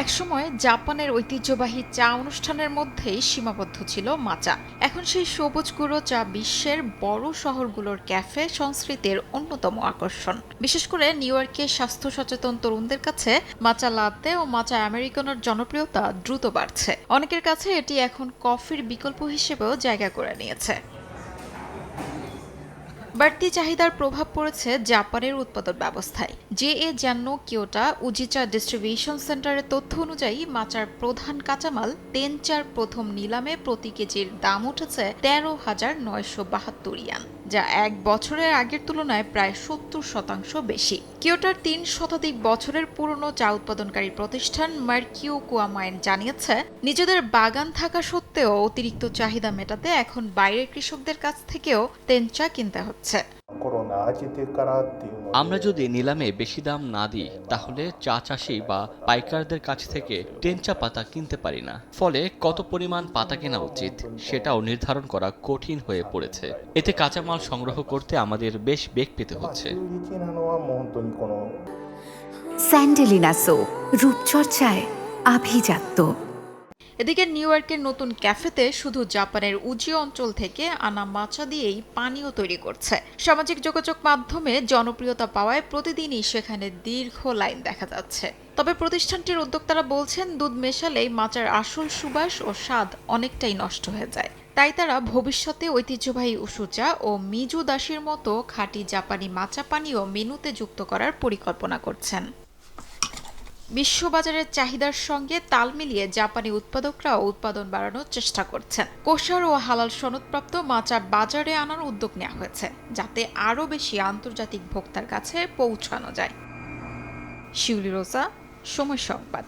একসময় জাপানের ঐতিহ্যবাহী চা অনুষ্ঠানের মধ্যেই সীমাবদ্ধ ছিল মাচা। এখন সেই সবুজ গুঁড়ো চা বিশ্বের বড় শহরগুলোর ক্যাফে সংস্কৃতির অন্যতম আকর্ষণ। বিশেষ করে নিউ ইয়র্কে স্বাস্থ্য সচেতন তরুণদের কাছে মাচা লাত্তে ও মাচা আমেরিকানোর জনপ্রিয়তা দ্রুত বাড়ছে। অনেকের কাছে এটি এখন কফির বিকল্প হিসেবেও জায়গা করে নিয়েছে। বাড়তি চাহিদার প্রভাব পড়েছে জাপানের উৎপাদন ব্যবস্থায়। জে.এ. জান্নো কিয়োটা উজিচা ডিস্ট্রিবিউশন সেন্টারের তথ্য অনুযায়ী মাচার প্রধান কাঁচামাল তেনচার প্রথম নিলামে প্রতি কেজির দাম উঠেছে 13,972 ইয়ান, যা এক বছরের আগের তুলনায় প্রায় 70% বেশি। কিয়োটার 3 শতাধিক বছরের পুরনো চা উৎপাদনকারী প্রতিষ্ঠান মার্কিউ কুয়ামাইন জানিয়েছে, নিজেদের বাগান থাকা সত্ত্বেও অতিরিক্ত চাহিদা মেটাতে এখন বাইরের কৃষকদের কাছ থেকেও তেনচা কিনতে হচ্ছে। আমরা যদি নিলামে বেশি দাম না দিই তাহলে চা চাষি বা পাইকারদের কাছ থেকে টেনচা পাতা কিনতে পারি না। ফলে কত পরিমাণ পাতা কেনা উচিত সেটাও নির্ধারণ করা কঠিন হয়ে পড়েছে। এতে কাঁচামাল সংগ্রহ করতে আমাদের বেশ বেগ পেতে হচ্ছে। স্যান্ডেলিনা সো রূপচর্চায় আভিজাত্য। এদিকে নিউ ইয়র্কের নতুন ক্যাফেতে শুধু জাপানের উজি অঞ্চল থেকে আনা মাচা দিয়েই পানীয় তৈরি করছে। সামাজিক যোগাযোগ মাধ্যমে জনপ্রিয়তা পাওয়ায় প্রতিদিনই সেখানে দীর্ঘ লাইন দেখা যাচ্ছে। তবে প্রতিষ্ঠানটির উদ্যোক্তারা বলছেন, দুধ মেশালেই মাচার আসল সুবাস ও স্বাদ অনেকটাই নষ্ট হয়ে যায়। তাই তারা ভবিষ্যতে ঐতিহ্যবাহী উশুচা ও মিজু দাশির মতো খাঁটি জাপানি মাচা পানীয় মেনুতে যুক্ত করার পরিকল্পনা করছেন। বিশ্ববাজারের চাহিদার সঙ্গে তাল মিলিয়ে জাপানি উৎপাদকরাও উৎপাদন বাড়ানোর চেষ্টা করছেন। কোষার ও হালাল সনদপ্রাপ্ত মাচা বাজারে আনার উদ্যোগ নেওয়া হয়েছে, যাতে আরও বেশি আন্তর্জাতিক ভোক্তার কাছে পৌঁছানো যায়। শিউলি রোজা, সময় সংবাদ।